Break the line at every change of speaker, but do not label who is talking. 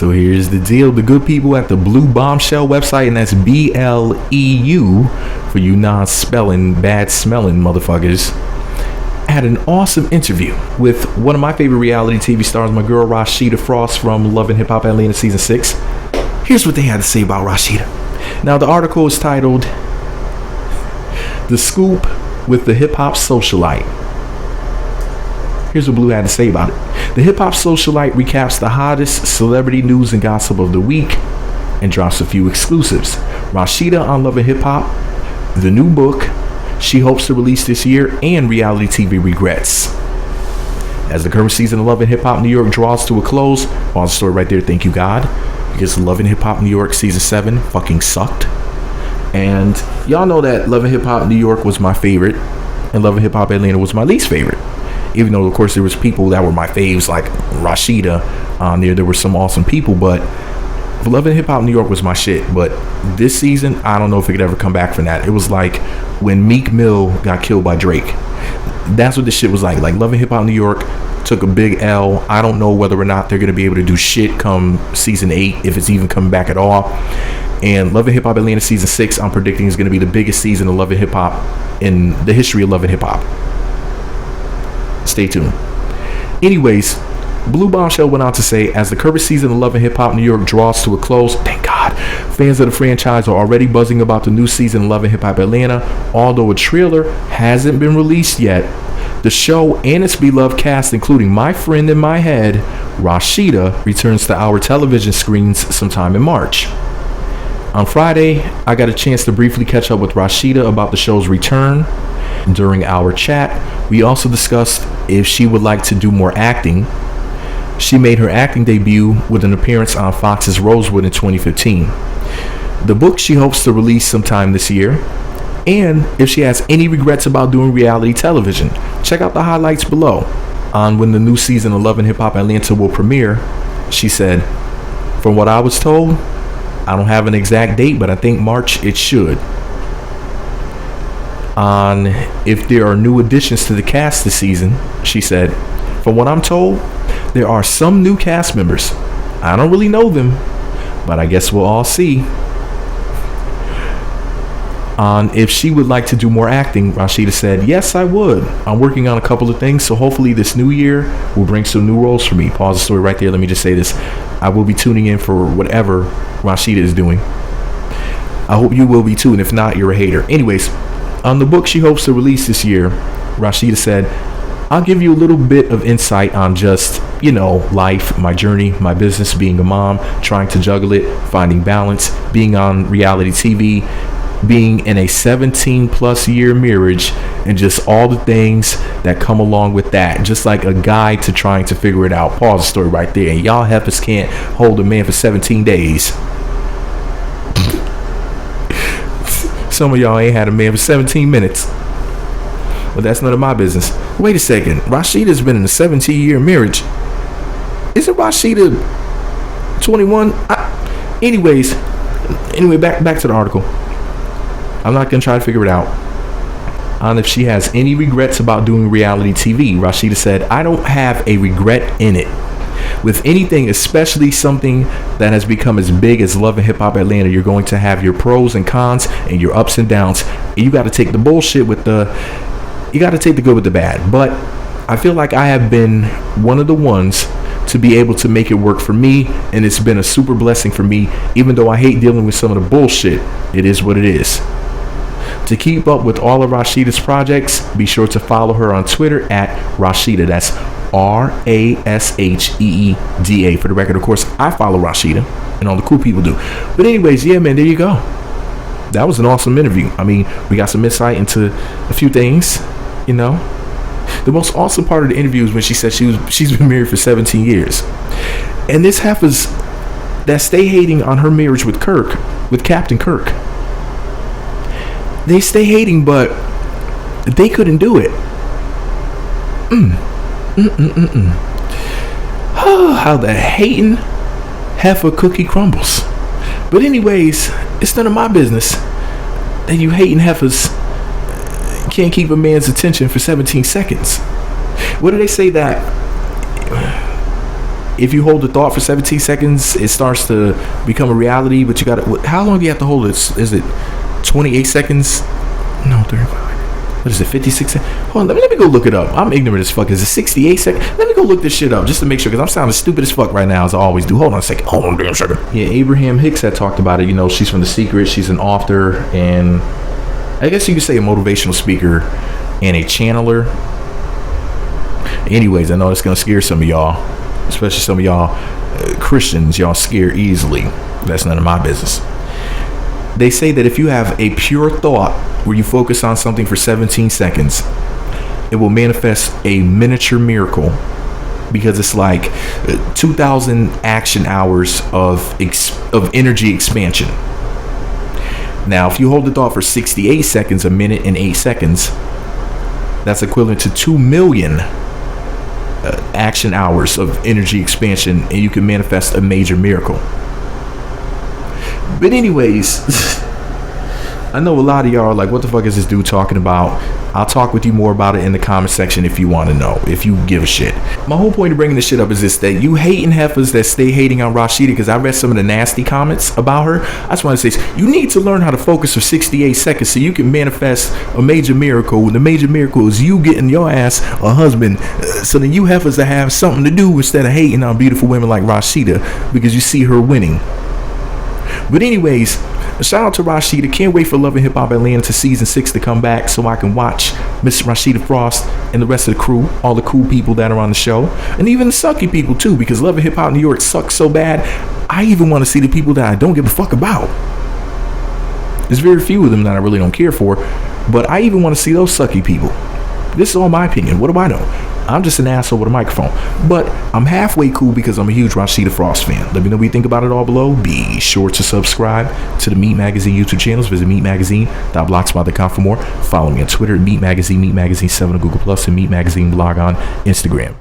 So here's the deal. The good people at the Blue Bombshell website, and that's BLEU for you non-spelling, bad smelling motherfuckers, had an awesome interview with one of my favorite reality TV stars, my girl Rasheeda Frost from Love and Hip Hop Atlanta season 6. Here's what they had to say about Rasheeda. Now, the article is titled "The Scoop with the Hip Hop Socialite." Here's what Blue had to say about it. The hip hop socialite recaps the hottest celebrity news and gossip of the week and drops a few exclusives. Rasheeda on Love and Hip Hop, the new book she hopes to release this year, and reality TV regrets. As the current season of Love and Hip Hop New York draws to a close, pause the story right there, thank you God, because Love and Hip Hop New York season 7 fucking sucked. And y'all know that Love and Hip Hop New York was my favorite and Love and Hip Hop Atlanta was my least favorite. Even though, of course, there was people that were my faves, like Rasheeda on there. There were some awesome people, but Love and Hip Hop New York was my shit. But this season, I don't know if it could ever come back from that. It was like when Meek Mill got killed by Drake. That's what this shit was like. Like, Love and Hip Hop New York took a big L. I don't know whether or not they're going to be able to do shit come season 8, if it's even coming back at all. And Love and Hip Hop Atlanta season 6, I'm predicting, is going to be the biggest season of Love and Hip Hop in the history of Love and Hip Hop. Stay tuned. Anyways, Blue Bombshell went on to say, as the current season of Love and Hip Hop New York draws to a close, thank God, fans of the franchise are already buzzing about the new season of Love and Hip Hop Atlanta. Although a trailer hasn't been released yet, the show and its beloved cast, including my friend in my head, Rasheeda, returns to our television screens sometime in March. On Friday, I got a chance to briefly catch up with Rasheeda about the show's return. During our chat, we also discussed if she would like to do more acting. She made her acting debut with an appearance on Fox's Rosewood in 2015. The book she hopes to release sometime this year, and if she has any regrets about doing reality television. Check out the highlights below. On when the new season of Love and Hip Hop Atlanta will premiere, she said, "From what I was told, I don't have an exact date, but I think March it should." On if there are new additions to the cast this season, she said, "From what I'm told, there are some new cast members. I don't really know them, but I guess we'll all see." On if she would like to do more acting, Rasheeda said, "Yes, I would. I'm working on a couple of things, so hopefully this new year will bring some new roles for me." Pause the story right there. Let me just say this. I will be tuning in for whatever Rasheeda is doing. I hope you will be too, and if not, you're a hater. Anyways, on the book she hopes to release this year, Rasheeda said, "I'll give you a little bit of insight on just, life, my journey, my business, being a mom, trying to juggle it, finding balance, being on reality TV, being in a 17 plus year marriage, and just all the things that come along with that. Just like a guide to trying to figure it out." Pause the story right there. And y'all heifers can't hold a man for 17 days. Some of y'all ain't had a man for 17 minutes. But that's none of my business. Wait a second. Rasheeda's been in a 17-year marriage. Isn't Rasheeda 21? Anyway, back to the article. I'm not going to try to figure it out. On if she has any regrets about doing reality TV, Rasheeda said, "I don't have a regret in it. With anything, especially something that has become as big as Love and Hip Hop Atlanta, you're going to have your pros and cons and your ups and downs. And you got to take the bullshit with you got to take the good with the bad. But I feel like I have been one of the ones to be able to make it work for me, and it's been a super blessing for me. Even though I hate dealing with some of the bullshit, it is what it is." To keep up with all of Rasheeda's projects, be sure to follow her on Twitter at Rasheeda. That's Rasheeda. For the record, of course, I follow Rasheeda, and all the cool people do. But anyways, yeah, man, there you go. That was an awesome interview. I mean, we got some insight into a few things, The most awesome part of the interview is when she said she's been married for 17 years. And this heifers that stay hating on her marriage with Kirk, with Captain Kirk. They stay hating, but they couldn't do it. Oh, how the hating heifer cookie crumbles. But anyways, it's none of my business that you hating heifers can't keep a man's attention for 17 seconds. What do they say that if you hold the thought for 17 seconds, it starts to become a reality. But you got to, how long do you have to hold it? Is it 28 seconds? No, 35. What is it, 56 seconds? Hold on, let me go look it up. I'm ignorant as fuck. Is it 68 seconds? Let me go look this shit up just to make sure, because I'm sounding stupid as fuck right now, as I always do. Hold on a second. Hold on a damn second. Yeah, Abraham Hicks had talked about it. You know, she's from The Secret. She's an author, and I guess you could say a motivational speaker and a channeler. Anyways, I know it's going to scare some of y'all, especially some of y'all Christians. Y'all scare easily. That's none of my business. They say that if you have a pure thought where you focus on something for 17 seconds, it will manifest a miniature miracle, because it's like 2,000 action hours of energy expansion. Now, if you hold the thought for 68 seconds, a minute and 8 seconds, that's equivalent to 2 million action hours of energy expansion, and you can manifest a major miracle. But anyways, I know a lot of y'all are like, what the fuck is this dude talking about? I'll talk with you more about it in the comment section if you want to know, if you give a shit. My whole point of bringing this shit up is this, that you hating heifers that stay hating on Rasheeda, because I read some of the nasty comments about her. I just want to say, you need to learn how to focus for 68 seconds so you can manifest a major miracle. The major miracle is you getting your ass a husband, so then you heifers that have something to do instead of hating on beautiful women like Rasheeda because you see her winning. But anyways, shout out to Rasheeda. Can't wait for Love and Hip Hop Atlanta to season 6 to come back so I can watch Miss Rasheeda Frost and the rest of the crew, all the cool people that are on the show, and even the sucky people too, because Love and Hip Hop New York sucks so bad. I even want to see the people that I don't give a fuck about. There's very few of them that I really don't care for, but I even want to see those sucky people. This is all my opinion. What do I know? I'm just an asshole with a microphone. But I'm halfway cool because I'm a huge Rasheeda Frost fan. Let me know what you think about it all below. Be sure to subscribe to the Meat Magazine YouTube channels. Visit meatmagazine.blogspot.com for more. Follow me on Twitter at Meat Magazine, Meat Magazine 7 on Google+, and Meat Magazine blog on Instagram.